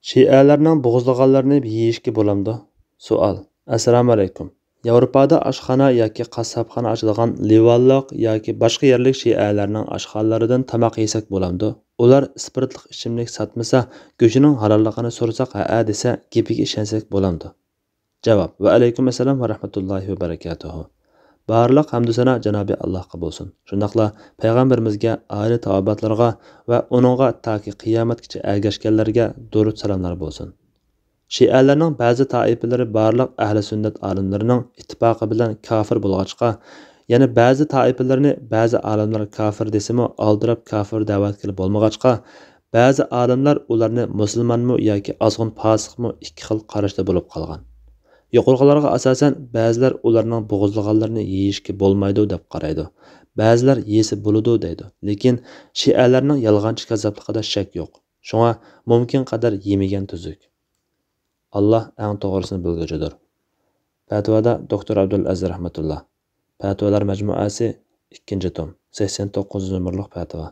Şialarning bo'g'izlaganlarini yeyishga bo'lamdi? Savol. Assalomu alaykum. Yevropada oshxona yoki qassobxona ochadigan livanliq yoki boshqa yerlik shialarning oshxonalaridan tamoq yesak bo'lamdi? Ular spirtli ichimlik sotmasa, go'shining halolligini so'rasak, ha desa, gapiga ishonsak bo'lamdi. Javob. Va alaykum assalom va rahmatullohi va barakatuh. Barliq hamd sana Janobi Allohga bo'lsin. Shundaqla payg'ambarimizga, oila taobatlarga va uningga toki qiyomatgacha ergashganlarga durud salomlar bo'lsin. Shialarning ba'zi toifalari barliq ahli sunnat olimlarining ittifoqi bilan kofir bo'lg'achqa, yana ba'zi toifalarni ba'zi olimlar kofir desimi oldirab kofir da'vat qilib bo'lmag'achqa, ba'zi olimlar ularni musulmonmi yoki ozg'in fosiqmi ikki xil qarashda bo'lib qolgan. Yuqorqilarga asosan ba'zilar ularning bo'g'izlaganlarini yeyishga bo'lmaydi deb qaraydi. Ba'zilar yesi bo'ladi deydi. Lekin shialarning yolg'onchi kazzobligida shak yo'q. Shunga mumkin qadar yemagan tuzuk. Allah eng to'g'risini bilguchidir. Fatvoda Dr. Abdul Aziz rahmatullah. Fatvolar majmuasi 2-tom, 89 nomerlik fatvo.